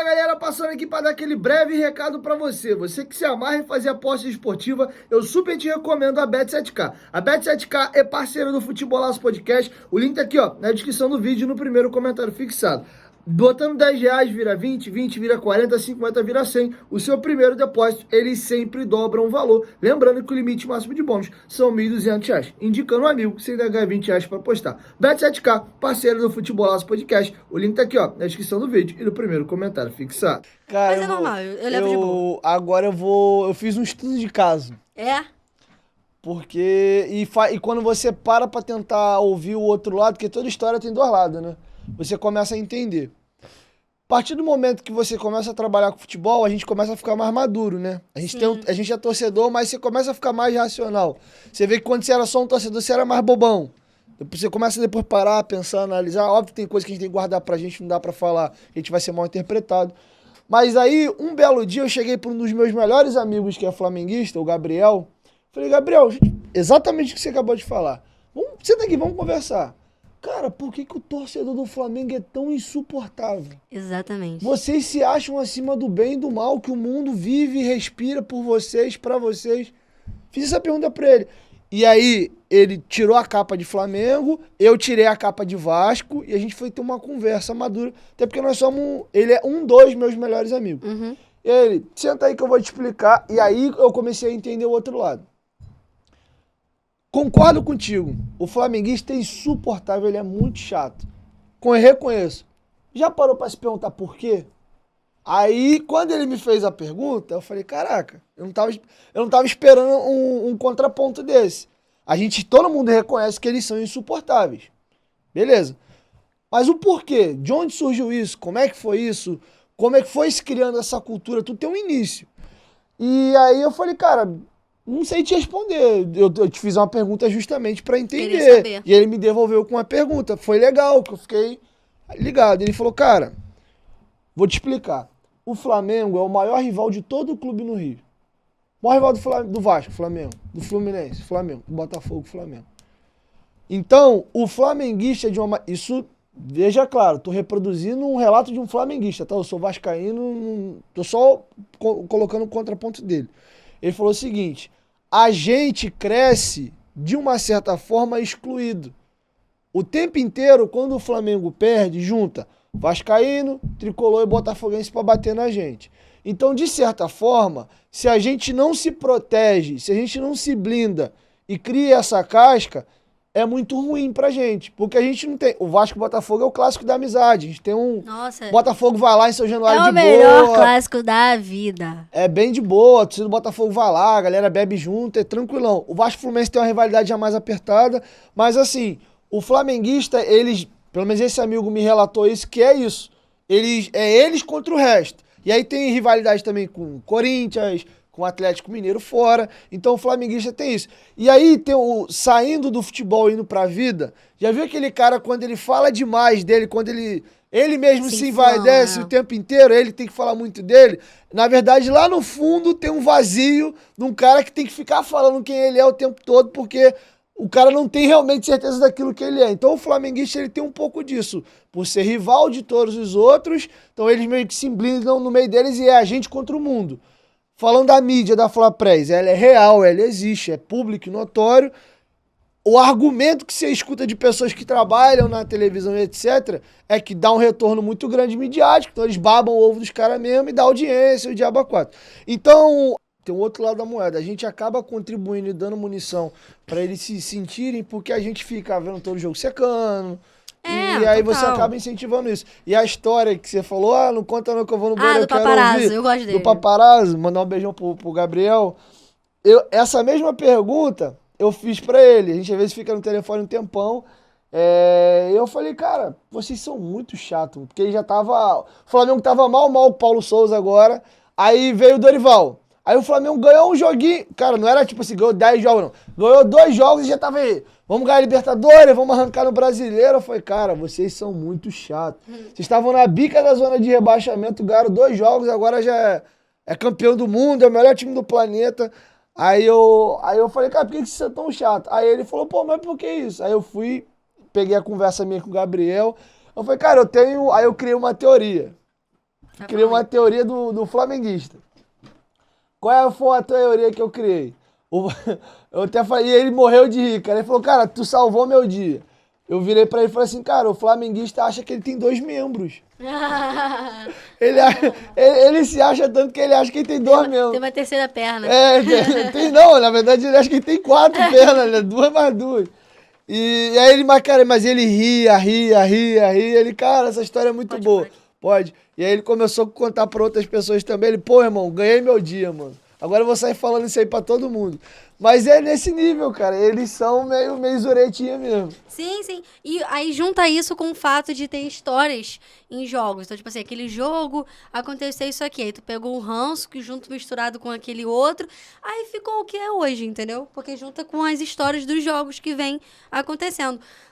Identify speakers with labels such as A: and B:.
A: galera, passando aqui para dar aquele breve recado para você. Você que se amarra em fazer aposta esportiva, eu super te recomendo a Bet7k. A Bet7k é parceira do Futebolaço Podcast. O link tá aqui, ó, na descrição do vídeo, no primeiro comentário fixado. Botando R$ 10 vira 20, 20 vira 40, 50 vira 100. O seu primeiro depósito, eles sempre dobram o valor. Lembrando que o limite máximo de bônus são R$ 1.200. Indicando um amigo, você ainda ganha R$ 20 para apostar. Bet7k, parceiro do Futebolaço Podcast. O link tá aqui, ó, na descrição do vídeo e no primeiro comentário fixado. Cara,
B: Mas é normal, eu levo de boa.
A: Agora eu fiz um estudo de caso.
B: É?
A: Porque. E quando você para pra tentar ouvir o outro lado, porque toda história tem dois lados, né? Você começa a entender. A partir do momento que você começa a trabalhar com futebol, a gente começa a ficar mais maduro, né? A gente é torcedor, mas você começa a ficar mais racional. Você vê que quando você era só um torcedor, você era mais bobão. Você começa depois parar, pensar, analisar. Óbvio que tem coisa que a gente tem que guardar pra gente, não dá pra falar. A gente vai ser mal interpretado. Mas aí, um belo dia, eu cheguei para um dos meus melhores amigos, que é flamenguista, o Gabriel. Falei, Gabriel, exatamente o que você acabou de falar. Senta aqui, vamos conversar. Cara, por que o torcedor do Flamengo é tão insuportável?
B: Exatamente.
A: Vocês se acham acima do bem e do mal, que o mundo vive e respira por vocês, pra vocês. Fiz essa pergunta pra ele. E aí, ele tirou a capa de Flamengo, eu tirei a capa de Vasco, e a gente foi ter uma conversa madura. Até porque nós somos... Ele é dos meus melhores amigos.
B: Uhum.
A: Ele, senta aí que eu vou te explicar. E aí, eu comecei a entender o outro lado. Concordo contigo. O flamenguista é insuportável, ele é muito chato. Reconheço. Já parou pra se perguntar por quê? Aí, quando ele me fez a pergunta, eu falei, caraca, eu não tava esperando um contraponto desse. Todo mundo reconhece que eles são insuportáveis. Beleza. Mas o porquê? De onde surgiu isso? Como é que foi isso? Como é que foi se criando essa cultura? Tudo tem um início. E aí eu falei, cara, não sei te responder. Eu te fiz uma pergunta justamente pra entender. E ele me devolveu com uma pergunta. Foi legal, que eu fiquei ligado. Ele falou, cara, vou te explicar. O Flamengo é o maior rival de todo o clube no Rio. O maior rival do Vasco, Flamengo. Do Fluminense, Flamengo. Do Botafogo, Flamengo. Então, o flamenguista de uma... Isso, veja claro, tô reproduzindo um relato de um flamenguista, tá? Eu sou vascaíno, tô só colocando o contraponto dele. Ele falou o seguinte, a gente cresce de uma certa forma excluído. O tempo inteiro, quando o Flamengo perde, junta vascaíno, tricolor e botafoguense para bater na gente. Então, de certa forma, se a gente não se protege, se a gente não se blinda e cria essa casca, é muito ruim pra gente, porque a gente não tem... O Vasco e o Botafogo é o clássico da amizade, a gente tem um...
B: Nossa.
A: Botafogo vai lá em São Januário de boa.
B: É o melhor clássico da vida.
A: É bem de boa, a torcida do Botafogo vai lá, a galera bebe junto, é tranquilão. O Vasco e o Fluminense tem uma rivalidade já mais apertada, mas assim, o flamenguista, eles... Pelo menos esse amigo me relatou isso, que é isso. Eles contra o resto. E aí tem rivalidade também com o Corinthians, com o Atlético Mineiro fora. Então o flamenguista tem isso. E aí tem saindo do futebol, indo pra vida. Já viu aquele cara quando ele fala demais dele, quando ele mesmo se envaidece o tempo inteiro, ele tem que falar muito dele. Na verdade, lá no fundo tem um vazio de um cara que tem que ficar falando quem ele é o tempo todo, porque o cara não tem realmente certeza daquilo que ele é. Então o flamenguista, ele tem um pouco disso. Por ser rival de todos os outros, então eles meio que se blindam no meio deles e é a gente contra o mundo. Falando da mídia da Flapress, ela é real, ela existe, é público e notório. O argumento que você escuta de pessoas que trabalham na televisão e etc. é que dá um retorno muito grande midiático, então eles babam o ovo dos caras mesmo e dá audiência, o diabo a quatro. Então... Tem um outro lado da moeda. A gente acaba contribuindo e dando munição pra eles se sentirem, porque a gente fica vendo todo o jogo secando. E aí você acaba incentivando isso. E a história que você falou, não conta não que eu vou no banheiro,
B: do paparazzo, eu gosto dele.
A: Do paparazzo, mandar um beijão pro Gabriel. Essa mesma pergunta eu fiz pra ele. A gente às vezes fica no telefone um tempão. Eu falei, cara, vocês são muito chatos. Porque ele já tava... O Flamengo tava mal com o Paulo Souza agora. Aí veio o Dorival. Aí o Flamengo ganhou um joguinho. Cara, não era tipo assim, ganhou 10 jogos, não. Ganhou 2 jogos e já tava aí. Vamos ganhar a Libertadores, vamos arrancar no Brasileiro. Eu falei, cara, vocês são muito chatos. Vocês estavam na bica da zona de rebaixamento, ganharam 2 jogos, agora já é campeão do mundo, é o melhor time do planeta. Aí eu falei, cara, por que vocês são tão chatos? Aí ele falou, pô, mas por que isso? Aí eu fui, peguei a conversa minha com o Gabriel. Eu falei, cara, aí eu criei uma teoria. criei uma teoria do flamenguista. Qual foi a teoria que eu criei? Eu até falei, e ele morreu de rir, cara. Ele falou, cara, tu salvou meu dia. Eu virei pra ele e falei assim, cara, o flamenguista acha que ele tem 2 membros. Ele se acha tanto que ele acha que ele tem 2 membros.
B: Tem uma terceira perna.
A: Não, na verdade ele acha que ele tem 4 pernas, né? 2 mais 2. E aí ele, mas ele ria. Ele, cara, essa história é muito boa. Pode. E aí ele começou a contar pra outras pessoas também. Ele, pô, irmão, ganhei meu dia, mano. Agora eu vou sair falando isso aí pra todo mundo. Mas é nesse nível, cara. Eles são meio zuretinha mesmo.
B: Sim, sim. E aí junta isso com o fato de ter histórias em jogos. Então, tipo assim, aquele jogo, aconteceu isso aqui. Aí tu pegou um ranço que junto misturado com aquele outro. Aí ficou o que é hoje, entendeu? Porque junta com as histórias dos jogos que vem acontecendo.